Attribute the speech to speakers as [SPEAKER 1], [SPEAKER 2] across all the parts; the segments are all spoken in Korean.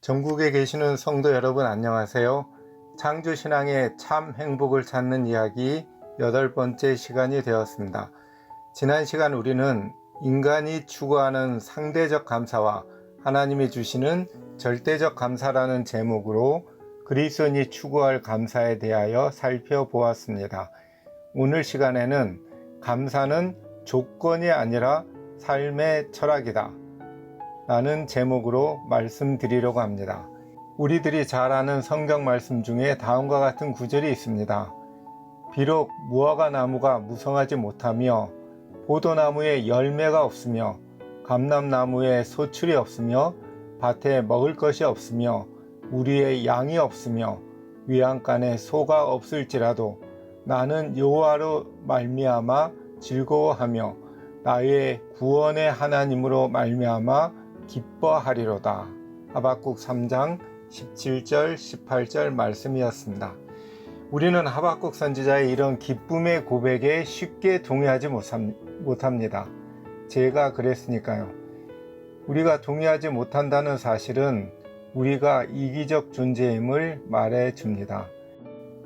[SPEAKER 1] 전국에 계시는 성도 여러분 안녕하세요. 창조신앙의 참 행복을 찾는 이야기 8번째 시간이 되었습니다. 지난 시간 우리는 인간이 추구하는 상대적 감사와 하나님이 주시는 절대적 감사라는 제목으로 그리스도인이 추구할 감사에 대하여 살펴보았습니다. 오늘 시간에는 감사는 조건이 아니라 삶의 철학이다 라는 제목으로 말씀드리려고 합니다. 우리들이 잘 아는 성경 말씀 중에 다음과 같은 구절이 있습니다. 비록 무화과 나무가 무성하지 못하며 포도나무에 열매가 없으며 감람나무에 소출이 없으며 밭에 먹을 것이 없으며 우리의 양이 없으며 외양간에 소가 없을지라도 나는 여호와로 말미암아 즐거워하며 나의 구원의 하나님으로 말미암아 기뻐하리로다. 하박국 3장 17절 18절 말씀이었습니다. 우리는 하박국 선지자의 이런 기쁨의 고백에 쉽게 동의하지 못합니다. 제가 그랬으니까요. 우리가 동의하지 못한다는 사실은 우리가 이기적 존재임을 말해줍니다.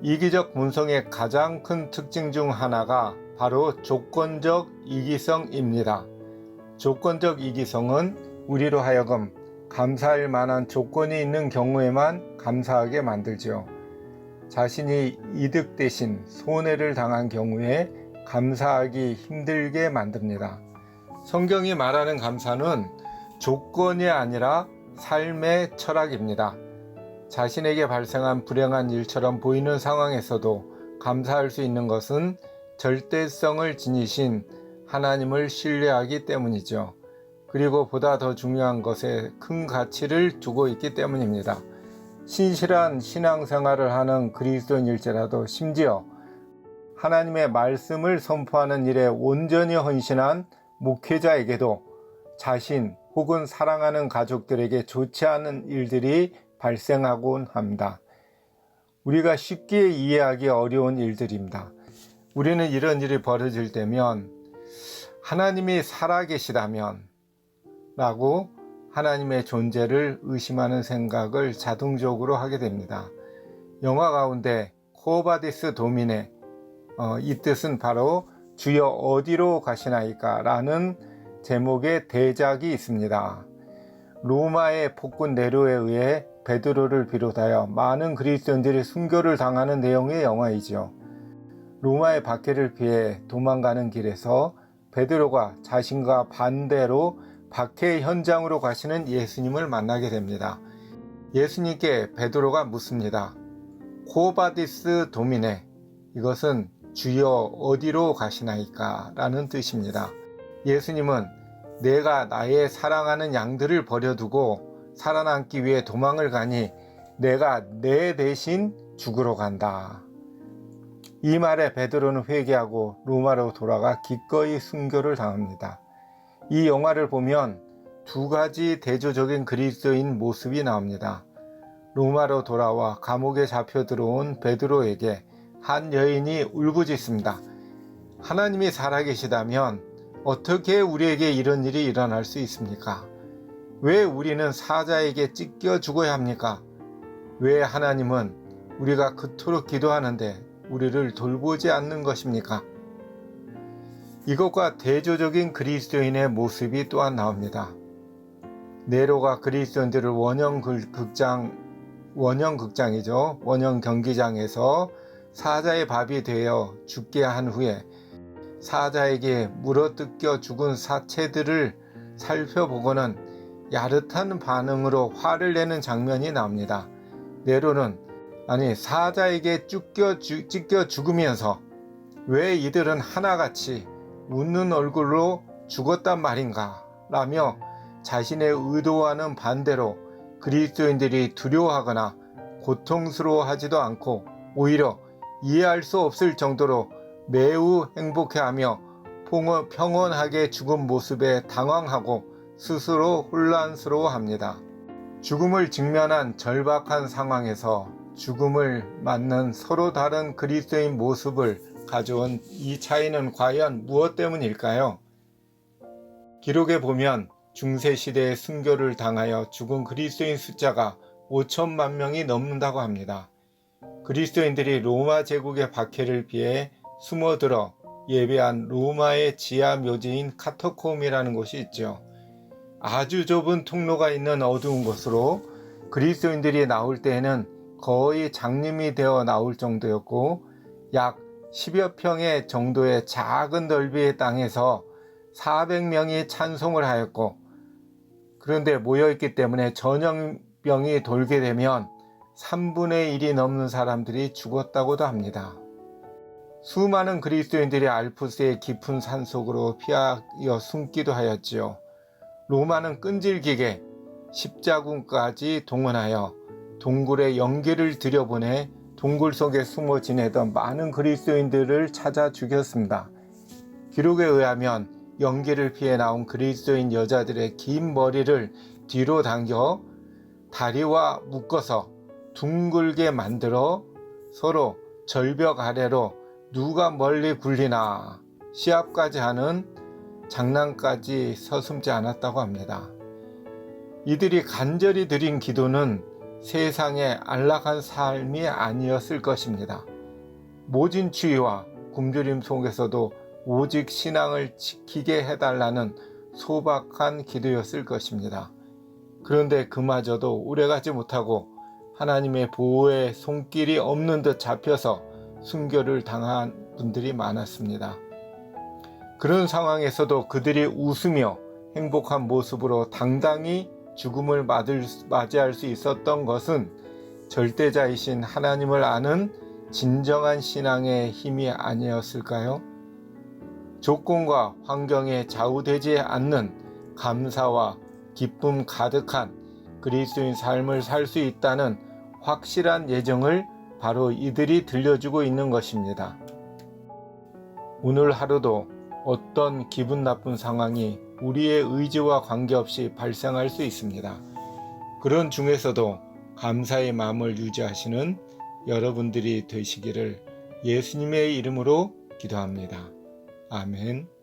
[SPEAKER 1] 이기적 본성의 가장 큰 특징 중 하나가 바로 조건적 이기성입니다. 조건적 이기성은 우리로 하여금 감사할 만한 조건이 있는 경우에만 감사하게 만들죠. 자신이 이득 대신 손해를 당한 경우에 감사하기 힘들게 만듭니다. 성경이 말하는 감사는 조건이 아니라 삶의 철학입니다. 자신에게 발생한 불행한 일처럼 보이는 상황에서도 감사할 수 있는 것은 절대성을 지니신 하나님을 신뢰하기 때문이죠. 그리고 보다 더 중요한 것에 큰 가치를 두고 있기 때문입니다. 신실한 신앙생활을 하는 그리스도인일지라도 심지어 하나님의 말씀을 선포하는 일에 온전히 헌신한 목회자에게도 자신 혹은 사랑하는 가족들에게 좋지 않은 일들이 발생하곤 합니다. 우리가 쉽게 이해하기 어려운 일들입니다. 우리는 이런 일이 벌어질 때면 하나님이 살아계시다면 라고 하나님의 존재를 의심하는 생각을 자동적으로 하게 됩니다. 영화 가운데 Quo Vadis Domine, 이 뜻은 바로 주여 어디로 가시나이까 라는 제목의 대작이 있습니다. 로마의 폭군 네로에 의해 베드로를 비롯하여 많은 그리스도인들이 순교를 당하는 내용의 영화이죠. 로마의 박해를 피해 도망가는 길에서 베드로가 자신과 반대로 박해 현장으로 가시는 예수님을 만나게 됩니다. 예수님께 베드로가 묻습니다. Quo Vadis Domine, 이것은 주여 어디로 가시나이까 라는 뜻입니다. 예수님은 내가 나의 사랑하는 양들을 버려두고 살아남기 위해 도망을 가니 내가 내 대신 죽으러 간다. 이 말에 베드로는 회개하고 로마로 돌아가 기꺼이 순교를 당합니다. 이 영화를 보면 두 가지 대조적인 그리스도인 모습이 나옵니다. 로마로 돌아와 감옥에 잡혀 들어온 베드로에게 한 여인이 울부짖습니다. 하나님이 살아계시다면 어떻게 우리에게 이런 일이 일어날 수 있습니까? 왜 우리는 사자에게 찢겨 죽어야 합니까? 왜 하나님은 우리가 그토록 기도하는데 우리를 돌보지 않는 것입니까? 이것과 대조적인 그리스도인의 모습이 또한 나옵니다. 네로가 그리스도인들을 원형 경기장에서 사자의 밥이 되어 죽게 한 후에 사자에게 물어뜯겨 죽은 사체들을 살펴보고는 야릇한 반응으로 화를 내는 장면이 나옵니다. 네로는 사자에게 찢겨 죽으면서 왜 이들은 하나같이 웃는 얼굴로 죽었단 말인가 라며 자신의 의도와는 반대로 그리스도인들이 두려워하거나 고통스러워하지도 않고 오히려 이해할 수 없을 정도로 매우 행복해하며 평온하게 죽은 모습에 당황하고 스스로 혼란스러워합니다. 죽음을 직면한 절박한 상황에서 죽음을 맞는 서로 다른 그리스도인 모습을 가져온 이 차이는 과연 무엇 때문일까요? 기록에 보면 중세시대에 순교를 당하여 죽은 그리스도인 숫자가 5천만 명이 넘는다고 합니다. 그리스도인들이 로마 제국의 박해를 피해 숨어들어 예배한 로마의 지하 묘지인 카타콤이라는 곳이 있죠. 아주 좁은 통로가 있는 어두운 곳으로 그리스도인들이 나올 때에는 거의 장님이 되어 나올 정도였고, 약 10여 평의 정도의 작은 넓이의 땅에서 400명이 찬송을 하였고, 그런데 모여있기 때문에 전염병이 돌게 되면 3분의 1이 넘는 사람들이 죽었다고도 합니다. 수많은 그리스도인들이 알프스의 깊은 산속으로 피하여 숨기도 하였지요. 로마는 끈질기게 십자군까지 동원하여 동굴에 연기를 들여보내 동굴 속에 숨어 지내던 많은 그리스도인들을 찾아 죽였습니다. 기록에 의하면 연기를 피해 나온 그리스도인 여자들의 긴 머리를 뒤로 당겨 다리와 묶어서 둥글게 만들어 서로 절벽 아래로 누가 멀리 굴리나 시합까지 하는 장난까지 서슴지 않았다고 합니다. 이들이 간절히 드린 기도는 세상의 안락한 삶이 아니었을 것입니다. 모진 추위와 굶주림 속에서도 오직 신앙을 지키게 해달라는 소박한 기도였을 것입니다. 그런데 그마저도 오래가지 못하고 하나님의 보호의 손길이 없는 듯 잡혀서 순교를 당한 분들이 많았습니다. 그런 상황에서도 그들이 웃으며 행복한 모습으로 당당히 죽음을 맞이할 수 있었던 것은 절대자이신 하나님을 아는 진정한 신앙의 힘이 아니었을까요? 조건과 환경에 좌우되지 않는 감사와 기쁨 가득한 그리스도인 삶을 살 수 있다는 확실한 예정을 바로 이들이 들려주고 있는 것입니다. 오늘 하루도 어떤 기분 나쁜 상황이 우리의 의지와 관계없이 발생할 수 있습니다. 그런 중에서도 감사의 마음을 유지하시는 여러분들이 되시기를 예수님의 이름으로 기도합니다. 아멘.